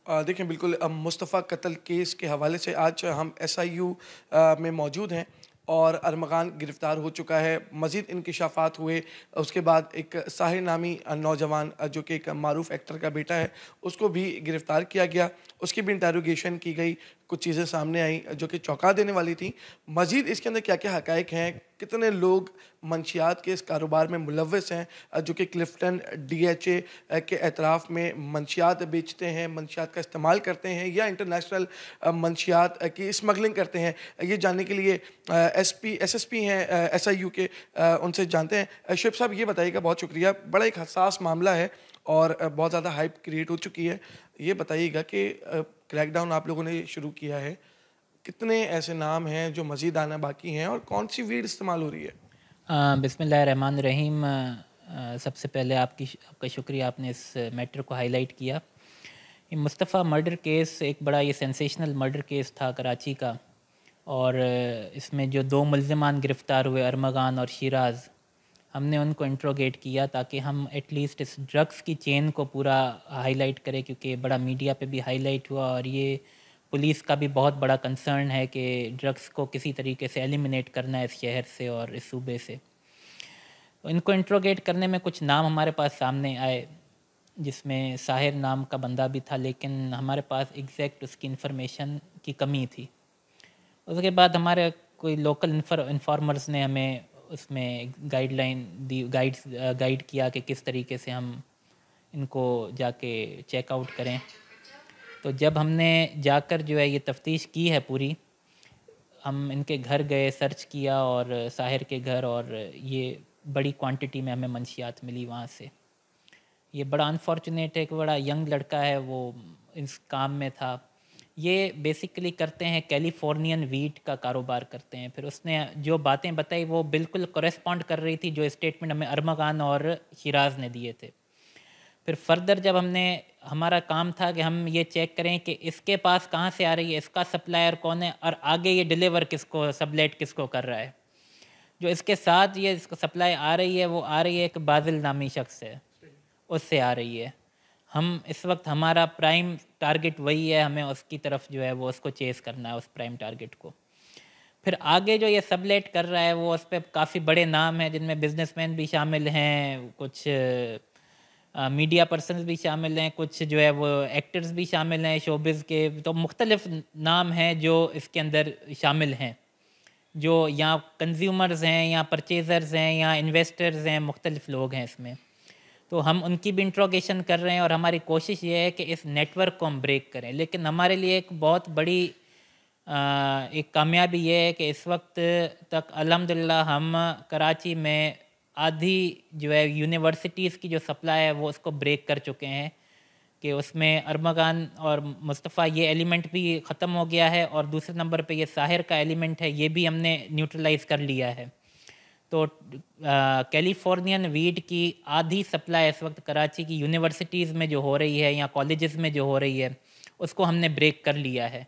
देखिए बिल्कुल मुस्तफ़ा कत्ल केस के हवाले से आज हम एसआईयू में मौजूद हैं और अरमगान गिरफ़्तार हो चुका है। मज़ीद इंकशाफ़ात हुए, उसके बाद एक साहिर नामी नौजवान जो कि एक मारूफ़ एक्टर का बेटा है, उसको भी गिरफ़्तार किया गया। उसकी भी इंटेरोगेशन की गई, कुछ चीज़ें सामने आई जो कि चौंका देने वाली थी। मज़ीद इसके अंदर क्या-क्या हक़ाइक़ हैं, कितने लोग मंशियात के इस कारोबार में मुलव्वस हैं, जो कि क्लिफ्टन डीएचए के एतराफ़ में मंशियात बेचते हैं, मंशियात का इस्तेमाल करते हैं या इंटरनेशनल मंशियात की स्मगलिंग करते हैं। ये जानने के लिए एसएसपी हैं एसआईयू के, उनसे जानते हैं। शुएब साहब ये बताइएगा, बहुत शुक्रिया। बड़ा एक हसास मामला है और बहुत ज़्यादा हाइप क्रिएट हो चुकी है। ये बताइएगा कि क्रैकडाउन आप लोगों ने शुरू किया है, कितने ऐसे नाम हैं जो मज़ीद आना बाकी हैं और कौन-सी वीड इस्तेमाल हो रही है? बिस्मिल्लाहिर्रहमानिर्रहीम। सबसे पहले आपका शुक्रिया, आपने इस मैटर को हाईलाइट किया। ये मुस्तफ़ा मर्डर केस एक बड़ा ये सेंसेशनल मर्डर केस था कराची का, और इसमें जो दो मुल्ज़िमान गिरफ़्तार हुए, अरमगान और शिराज़, हमने उनको इंट्रोगेट किया ताकि हम एटलीस्ट इस ड्रग्स की चेन को पूरा हाईलाइट करें, क्योंकि बड़ा मीडिया पे भी हाईलाइट हुआ और ये पुलिस का भी बहुत बड़ा कंसर्न है कि ड्रग्स को किसी तरीके से एलिमिनेट करना है इस शहर से और इस सूबे से। तो इनको इंट्रोगेट करने में कुछ नाम हमारे पास सामने आए, जिसमें साहिर नाम का बंदा भी था, लेकिन हमारे पास एग्जैक्ट उसकी इन्फॉर्मेशन की कमी थी। उसके बाद हमारे कोई लोकल इन्फॉर्मर्स ने हमें उसमें गाइडलाइन दी, गाइड किया कि किस तरीके से हम इनको जाके चेकआउट करें। तो जब हमने जाकर जो है ये तफ्तीश की है पूरी, हम इनके घर गए, सर्च किया और साहिर के घर, और ये बड़ी क्वांटिटी में हमें मंशियात मिली वहाँ से। ये बड़ा अनफॉर्चुनेट है कि बड़ा यंग लड़का है, वो इस काम में था। ये बेसिकली करते हैं कैलिफोर्नियन वीट का कारोबार करते हैं। फिर उसने जो बातें बताई वो बिल्कुल कॉरेस्पॉन्ड कर रही थी जो स्टेटमेंट हमें अरमगान और शिराज ने दिए थे। फिर फर्दर जब हमारा काम था कि हम ये चेक करें कि इसके पास कहाँ से आ रही है, इसका सप्लायर कौन है, और आगे ये डिलीवर किसको, सबलेट किसको कर रहा है। जो इसके साथ ये इसको सप्लाई आ रही है, वो आ रही है एक बाजिल नामी शख्स है, उससे आ रही है। हम इस वक्त हमारा प्राइम टारगेट वही है, हमें उसकी तरफ जो है वो उसको चेस करना है, उस प्राइम टारगेट को। फिर आगे जो ये सबलेट कर रहा है वो उस पर काफ़ी बड़े नाम हैं, जिनमें बिजनेसमैन भी शामिल हैं, कुछ मीडिया पर्सनस भी शामिल हैं, कुछ जो है वो एक्टर्स भी शामिल हैं शोबिज़ के। तो मुख्तलिफ नाम हैं जो इसके अंदर शामिल हैं, जो या कंज्यूमर्स हैं या परचेज़र्स हैं या इन्वेस्टर्स हैं, मुख्तलिफ लोग हैं इसमें। तो हम उनकी भी इंट्रोगेशन कर रहे हैं और हमारी कोशिश ये है कि इस नेटवर्क को हम ब्रेक करें। लेकिन हमारे लिए एक बहुत बड़ी एक कामयाबी ये है कि इस वक्त तक अल्हम्दुलिल्लाह हम कराची में आधी जो है यूनिवर्सिटीज़ की जो सप्लाई है वो उसको ब्रेक कर चुके हैं, कि उसमें अरमगान और मुस्तफ़ा ये एलिमेंट भी ख़त्म हो गया है, और दूसरे नंबर पे ये साहिर का एलिमेंट है, ये भी हमने न्यूट्रलाइज़ कर लिया है। तो कैलिफोर्नियन वीड की आधी सप्लाई इस वक्त कराची की यूनिवर्सिटीज़ में जो हो रही है या कॉलेजेस में जो हो रही है, उसको हमने ब्रेक कर लिया है।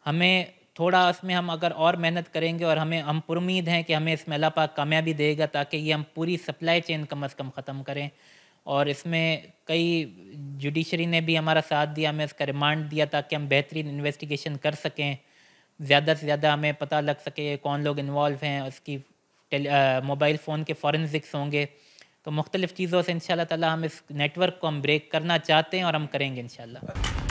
हमें थोड़ा इसमें हम अगर और मेहनत करेंगे, और हम पुरुमीद हैं कि हमें इसमें अल्लाह पाक कामयाबी देगा, ताकि ये हम पूरी सप्लाई चेन कम अज़ कम ख़त्म करें। और इसमें कई जुडिशरी ने भी हमारा साथ दिया, हमें इसका रिमांड दिया ताकि हम बेहतरीन इन्वेस्टिगेशन कर सकें, ज़्यादा से ज़्यादा हमें पता लग सके कौन लोग इन्वॉल्व हैं, उसकी मोबाइल फ़ोन के फॉरेंसिक्स होंगे। तो मुख्तलिफ़ चीज़ों से इंशाल्लाह ताला हम इस नेटवर्क को हम ब्रेक करना चाहते हैं और हम करेंगे इंशाल्लाह।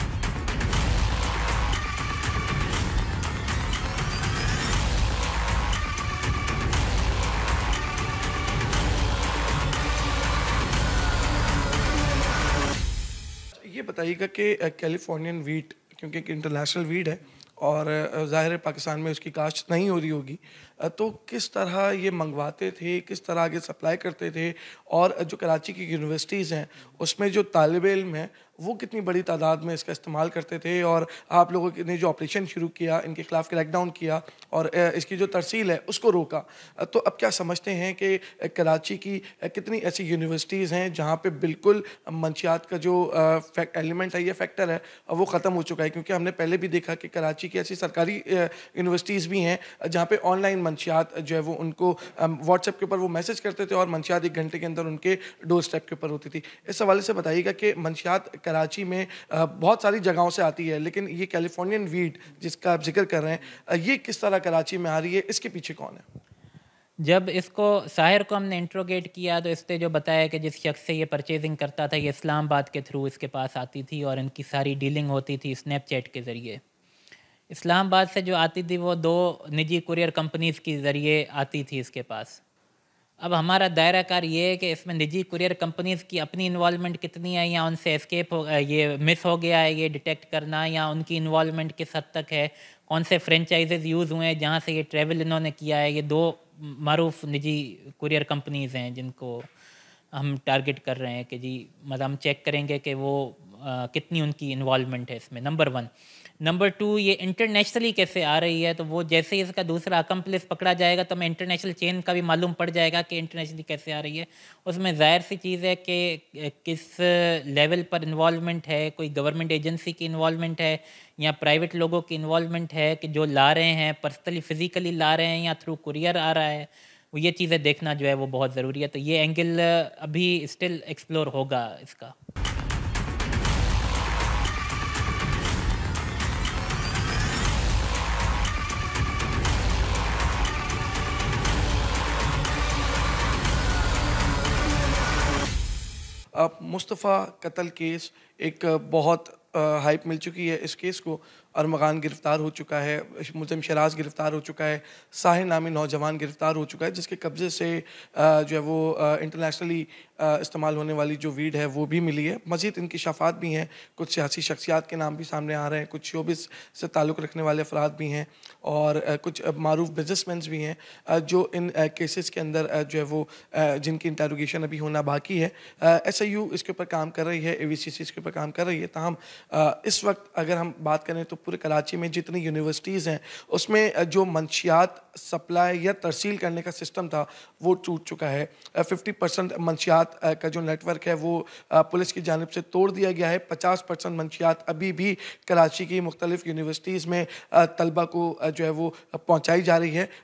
ये बताइएगा कि कैलिफोर्नियन वीट क्योंकि एक इंटरनेशनल वीट है और ज़ाहिर है पाकिस्तान में उसकी काश्त नहीं हो रही होगी, तो किस तरह ये मंगवाते थे, किस तरह आगे सप्लाई करते थे, और जो कराची की यूनिवर्सिटीज़ हैं उसमें जो तालिब इल्म हैं वो कितनी बड़ी तादाद में इसका इस्तेमाल करते थे, और आप लोगों ने जो ऑपरेशन शुरू किया, इनके खिलाफ क्रैकडाउन किया और इसकी जो तरसील है उसको रोका, तो अब क्या समझते हैं कि कराची की कितनी ऐसी यूनिवर्सिटीज़ हैं जहाँ पे बिल्कुल मंशियात का जो एलिमेंट है, ये फैक्टर है, वो ख़त्म हो चुका है? क्योंकि हमने पहले भी देखा कि कराची की ऐसी सरकारी यूनिवर्सिटीज़ भी हैं जहाँ पे ऑनलाइन मंशियात जो है वो उनको व्हाट्सएप के ऊपर वो मैसेज करते थे और मंशियात 1 घंटे के अंदर उनके डोर स्टेप के ऊपर होती थी। इस हवाले से बताइएगा कि मंशियात कराची में बहुत सारी जगहों से आती है, लेकिन ये कैलिफोर्नियन वीड जिसका आप जिक्र कर रहे हैं, ये किस तरह कराची में आ रही है, इसके पीछे कौन है? जब इसको साहिर को हमने इंट्रोगेट किया तो इसने जो बताया कि जिस शख्स से ये परचेजिंग करता था ये इस्लामाबाद के थ्रू इसके पास आती थी और इनकी सारी डीलिंग होती थी स्नैपचैट के ज़रिए। इस्लामाबाद से जो आती थी वो 2 निजी कुरियर कंपनीज़ के ज़रिए आती थी इसके पास। अब हमारा दायरा कार ये है कि इसमें निजी कुरियर कंपनीज़ की अपनी इन्वॉल्वमेंट कितनी है, या उनसे एस्केप हो ये मिस हो गया है ये डिटेक्ट करना, या उनकी इन्वॉल्वमेंट किस हद तक है, कौन से फ्रेंचाइजेज़ यूज़ हुए हैं जहाँ से ये ट्रैवल इन्होंने किया है। ये 2 मारूफ निजी कुरियर कंपनीज़ हैं जिनको हम टारगेट कर रहे हैं कि जी मतलब हम चेक करेंगे कि वो कितनी उनकी इन्वॉल्वमेंट है इसमें, नंबर 1। नंबर 2, ये इंटरनेशनली कैसे आ रही है, तो वो जैसे ही इसका दूसरा अकम्पलिस पकड़ा जाएगा तो हमें इंटरनेशनल चेन का भी मालूम पड़ जाएगा कि इंटरनेशनली कैसे आ रही है। उसमें ज़ाहिर सी चीज़ है कि किस लेवल पर इन्वॉल्वमेंट है, कोई गवर्नमेंट एजेंसी की इन्वॉल्वमेंट है या प्राइवेट लोगों की इन्वॉल्वमेंट है कि जो ला रहे हैं पर्सनली फ़िज़िकली ला रहे हैं या थ्रू कुरियर आ रहा है, वो ये चीज़ें देखना जो है वो बहुत ज़रूरी है। तो ये एंगल अभी स्टिल एक्सप्लोर होगा इसका। अब मुस्तफ़ा कत्ल केस एक बहुत हाइप मिल चुकी है इस केस को। अरमगान गिरफ़्तार हो चुका है, मुल्ज़िम शराज गिरफ़्तार हो चुका है, साहिर नामी नौजवान गिरफ़्तार हो चुका है जिसके कब्ज़े से जो है वो इंटरनेशनली इस्तेमाल होने वाली जो वीड है वो भी मिली है। मज़ीद इंकिशाफ़ात भी हैं, कुछ सियासी शख्सियात के नाम भी सामने आ रहे हैं, कुछ शोबिस से ताल्लुक़ रखने वाले अफराद भी हैं और कुछ मारूफ बिजनेसमैन भी हैं जो इन केसेस के अंदर जो है वो जिनकी इंटेरोगेशन अभी होना बाकी है। SIU इसके ऊपर काम कर रही है, AVCC इसके ऊपर काम कर रही है। ताहम इस वक्त अगर हम बात करें तो पूरे कराची में जितनी यूनिवर्सिटीज़ हैं उसमें जो मंशियात सप्लाई या तरसील करने का सिस्टम था वो टूट चुका है। 50% मंशियात का जो नेटवर्क है वो पुलिस की जानिब से तोड़ दिया गया है। 50% मंशियात अभी भी कराची की मुख्तलिफ यूनिवर्सिटीज़ में तलबा को जो है वो पहुँचाई जा रही है।